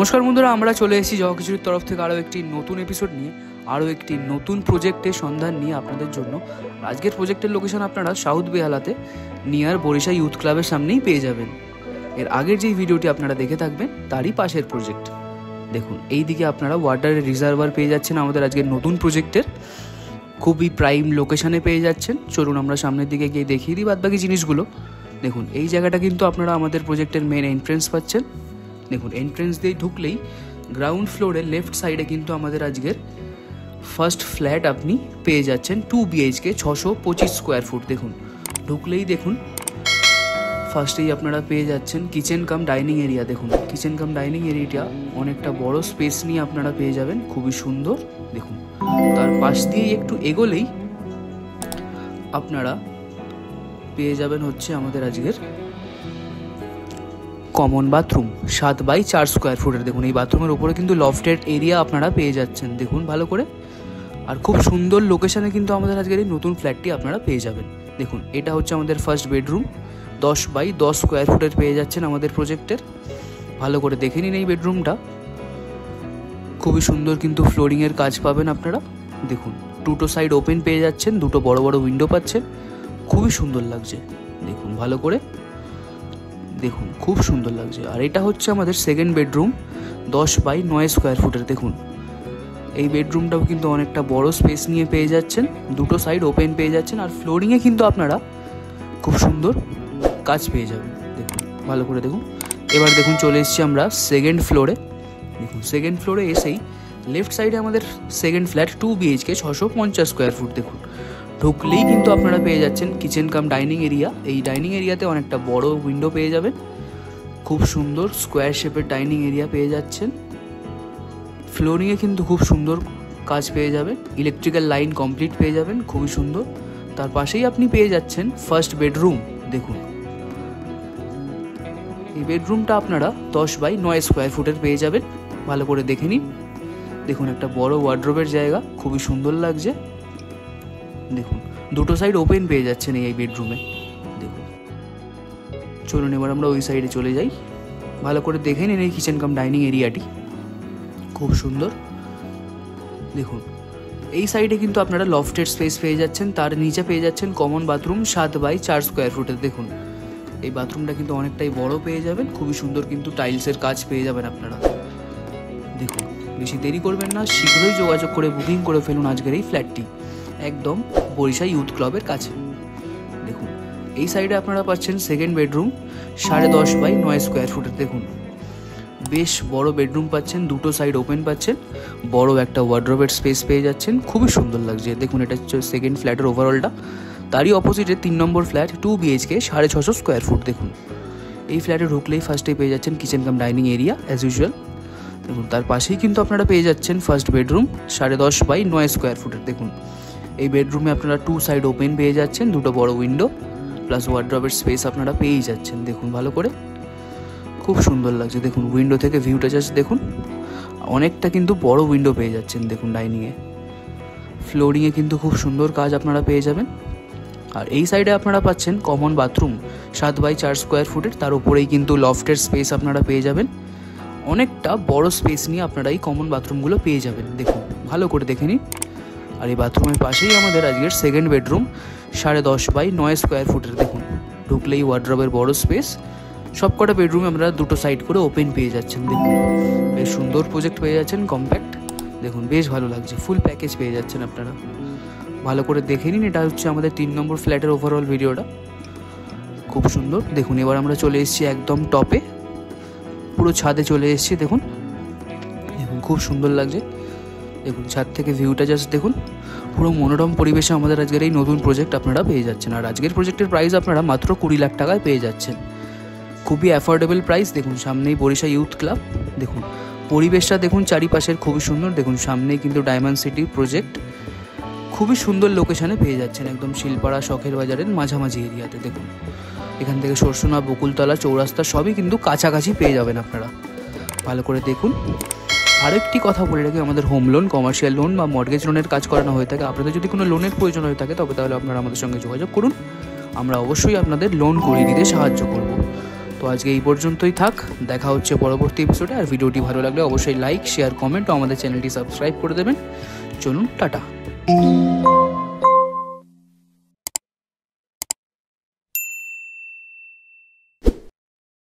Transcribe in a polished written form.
নমস্কার বন্ধুরা, আমরা চলে এসেছি জগা খিচুড়ির তরফ থেকে আরও একটি নতুন এপিসোড নিয়ে, আরও একটি নতুন প্রজেক্টের সন্ধান নিয়ে আপনাদের জন্য। আজকের প্রজেক্টের লোকেশন আপনারা সাউথ বেহালাতে নিয়ার বরিশা ইউথ ক্লাবের সামনেই পেয়ে যাবেন। এর আগের যেই ভিডিওটি আপনারা দেখে থাকবেন তারই পাশের প্রজেক্ট। দেখুন, এই দিকে আপনারা ওয়াটারের রিজার্ভার পেয়ে যাচ্ছেন আমাদের আজকের নতুন প্রজেক্টের, খুবই প্রাইম লোকেশানে পেয়ে যাচ্ছেন। চলুন আমরা সামনের দিকে গিয়ে দেখিয়ে দিই বাদবাকি জিনিসগুলো। দেখুন, এই জায়গাটা কিন্তু আপনারা আমাদের প্রজেক্টের মেন এন্ট্রেন্স পাচ্ছেন। দেখুন, এন্ট্রেন্স দিয়ে ঢুকলেই গ্রাউন্ড ফ্লোরে লেফট সাইডে কিন্তু আমাদের আজকের ফার্স্ট ফ্ল্যাট আপনি পেয়ে যাচ্ছেন 2 BHK 625 স্কোয়ার ফুট। দেখুন, ঢুকলেই দেখুন ফার্স্টেই আপনারা পেয়ে যাচ্ছেন কিচেন কাম ডাইনিং এরিয়া। দেখুন, কিচেন কাম ডাইনিং এরিয়াটা অনেকটা বড় স্পেস নিয়ে আপনারা পেয়ে যাবেন, খুবই সুন্দর। দেখুন, তার পাশ দিয়ে একটু এগোলেই আপনারা পেয়ে যাবেন হচ্ছে আমাদের আজকের কমন বাথরুম 7x4 স্কোয়ার ফুটের। দেখুন, এই বাথরুমের উপরে কিন্তু লফটেড এরিয়া আপনারা পেয়ে যাচ্ছেন, দেখুন ভালো করে। আর খুব সুন্দর লোকেশানে কিন্তু আমাদের আজকের এই নতুন ফ্ল্যাটটি আপনারা পেয়ে যাবেন। দেখুন, এটা হচ্ছে আমাদের ফার্স্ট বেডরুম, 10x10 স্কোয়ার ফুটের পেয়ে যাচ্ছেন আমাদের প্রজেক্টের। ভালো করে দেখে নিন এই বেডরুমটা, খুবই সুন্দর কিন্তু ফ্লোরিংয়ের কাজ পাবেন আপনারা। দেখুন, দুটো সাইড ওপেন পেয়ে যাচ্ছেন, দুটো বড় বড় উইন্ডো পাচ্ছেন, খুবই সুন্দর লাগছে। দেখুন ভালো করে, দেখুন খুব সুন্দর লাগছে। আর এটা হচ্ছে আমাদের সেকেন্ড বেডরুম, 10x9 স্কোয়ার ফুটের। দেখুন, এই বেডরুমটাও কিন্তু অনেকটা বড় স্পেস নিয়ে পেয়ে যাচ্ছেন, দুটো সাইড ওপেন পেয়ে যাচ্ছেন। আর ফ্লোরিংয়ে কিন্তু আপনারা খুব সুন্দর কাজ পেয়ে যাবেন। দেখুন ভালো করে দেখুন। এবার দেখুন, চলে এসেছি আমরা সেকেন্ড ফ্লোরে। দেখুন, সেকেন্ড ফ্লোরে এসেই লেফট সাইডে আমাদের second flat 2 BHK 650 square foot. দেখুন, ঢুকলেই কিন্তু আপনারা পেয়ে যাচ্ছেন কিচেন কাম ডাইনিং এরিয়া। এই ডাইনিং এরিয়াতে অনেকটা বড় উইন্ডো পেয়ে যাবেন, খুব সুন্দর স্কোয়ার শেপের ডাইনিং এরিয়া পেয়ে যাচ্ছেন। ফ্লোরিংয়ে কিন্তু খুব সুন্দর কাজ পেয়ে যাবেন, ইলেকট্রিক্যাল লাইন কমপ্লিট পেয়ে যাবেন, খুবই সুন্দর। তার পাশেই আপনি পেয়ে যাচ্ছেন ফার্স্ট বেডরুম। দেখুন, এই বেডরুমটা আপনারা 10x9 স্কোয়ার ফুটের পেয়ে যাবেন, ভালো করে দেখে নিন। দেখুন, একটা বড় ওয়ার্ড্রোবের জায়গা, খুবই সুন্দর লাগছে। দেখুন, দুটো সাইড ওপেন পেয়ে যাচ্ছেন এই বেডরুমে। দেখুন, চলুন এবার আমরা ওই সাইডে চলে যাই। ভালো করে দেখে নিন এই কিচেন কাম ডাইনিং এরিয়াটি, খুব সুন্দর। দেখুন, এই সাইডে কিন্তু আপনারা লফটেড স্পেস পেয়ে যাচ্ছেন, তার নিচে পেয়ে যাচ্ছেন কমন বাথরুম 7x4 স্কোয়ার ফুটের। দেখুন, এই বাথরুমটা কিন্তু অনেকটাই বড় পেয়ে যাবেন, খুবই সুন্দর কিন্তু টাইলসের কাজ পেয়ে যাবেন আপনারা। দেখুন, বেশি দেরি করবেন না, শীঘ্রই যোগাযোগ করে বুকিং করে ফেলুন আজকের এই ফ্ল্যাটটি, একদম বরিশা ইউথ ক্লাবের কাছে। দেখুন, এই সাইডে আপনারা পাচ্ছেন সেকেন্ড বেডরুম 10.5x9 স্কোয়ার ফুটের। দেখুন, বেশ বড় বেডরুম পাচ্ছেন, দুটো সাইড ওপেন পাচ্ছেন, বড় একটা ওয়ার্ড্রোবের স্পেস পেয়ে যাচ্ছেন, খুবই সুন্দর লাগছে। দেখুন, এটা হচ্ছে সেকেন্ড ফ্ল্যাটের ওভারঅলটা। তারই অপোজিটে 3 number flat 2 BHK 650 square foot. দেখুন, এই ফ্ল্যাটে ঢুকলেই ফার্স্টে পেয়ে যাচ্ছেন kitchen cum dining area as usual. দেখুন, তার পাশেই কিন্তু আপনারা পেয়ে যাচ্ছেন ফার্স্ট বেডরুম 10.5x9 স্কোয়ার ফুটের। দেখুন, এই বেডরুমে আপনারা 2 সাইড ওপেন পেয়ে যাচ্ছেন, দুটো বড় উইন্ডো প্লাস ওয়ার্ড্রোবের স্পেস আপনারা পেয়েই যাচ্ছেন। দেখুন ভালো করে, খুব সুন্দর লাগছে। দেখুন, উইন্ডো থেকে ভিউটা জাস্ট দেখুন, অনেকটা কিন্তু বড় উইন্ডো পেয়ে যাচ্ছেন। দেখুন, ডাইনিংয়ে ফ্লোরিংয়ে কিন্তু খুব সুন্দর কাজ আপনারা পেয়ে যাবেন। আর এই সাইডে আপনারা পাচ্ছেন কমন বাথরুম 7x4 স্কোয়ার ফুটের, তার উপরেই কিন্তু লফটের স্পেস আপনারা পেয়ে যাবেন, অনেকটা বড় স্পেস নিয়ে আপনারা এই কমন বাথরুমগুলো পেয়ে যাবেন। দেখুন ভালো করে দেখে নিন। আর এই বাথরুমের পাশেই আমাদের আজকের সেকেন্ড বেডরুম 10.5x9 স্কোয়ার ফুটের। দেখুন, ঢুকলেই ওয়ার্ড্রোবের বড় স্পেস, সবকটা বেডরুমে আমরা দুটো সাইড করে ওপেন পেয়ে যাচ্ছেন। দেখুন, বেশ সুন্দর প্রজেক্ট পেয়ে যাচ্ছেন, কম্প্যাক্ট। দেখুন, বেশ ভালো লাগছে, ফুল প্যাকেজ পেয়ে যাচ্ছেন আপনারা। ভালো করে দেখে নিন, এটা হচ্ছে আমাদের 3 নম্বর ফ্ল্যাটের ওভারঅল ভিডিওটা, খুব সুন্দর। দেখুন, এবার আমরা চলে এসেছি একদম টপে, পুরো ছাদে চলে এসেছি। দেখুন, দেখুন খুব সুন্দর লাগছে। দেখুন, ছাদ থেকে ভিউটা জাস্ট দেখুন, পুরো মনোরম পরিবেশে আমাদের আজকের এই নতুন প্রজেক্ট আপনারা পেয়ে যাচ্ছেন। আর আজকের প্রজেক্টের প্রাইস আপনারা মাত্র 20 লাখ টাকায় পেয়ে যাচ্ছেন, খুবই অ্যাফোর্ডেবল প্রাইস। দেখুন, সামনেই বরিশা ইউথ ক্লাব। দেখুন, পরিবেশটা দেখুন চারিপাশের, খুবই সুন্দর। দেখুন, সামনেই কিন্তু ডায়মন্ড সিটি প্রজেক্ট, খুবই সুন্দর লোকেশানে পেয়ে যাচ্ছেন, একদম শিলপাড়া শখের বাজারের মাঝামাঝি এরিয়াতে। দেখুন, এখান থেকে সরসোনা, বকুলতলা, চৌরাস্তা সবই কিন্তু কাছাকাছি পেয়ে যাবেন আপনারা। ভালো করে দেখুন। আরেকটি কথা বলে রাখি, আমাদের হোম লোন, কমার্শিয়াল লোন বা মর্গেজ লোনের কাজ করানো হয়ে থাকে। আপনাদের যদি কোনো লোনের প্রয়োজন হয়ে থাকে তাহলে আপনারা আমাদের সঙ্গে যোগাযোগ করুন, আমরা অবশ্যই আপনাদের লোন করিয়ে দিতে সাহায্য করব। তো তো আজকে এই পর্যন্তই থাক, দেখা হচ্ছে পরবর্তী এপিসোডে। আর ভিডিওটি ভালো লাগলে অবশ্যই লাইক, শেয়ার, কমেন্ট ও আমাদের চ্যানেলটি সাবস্ক্রাইব করে দেবেন। চলুন, টাটা।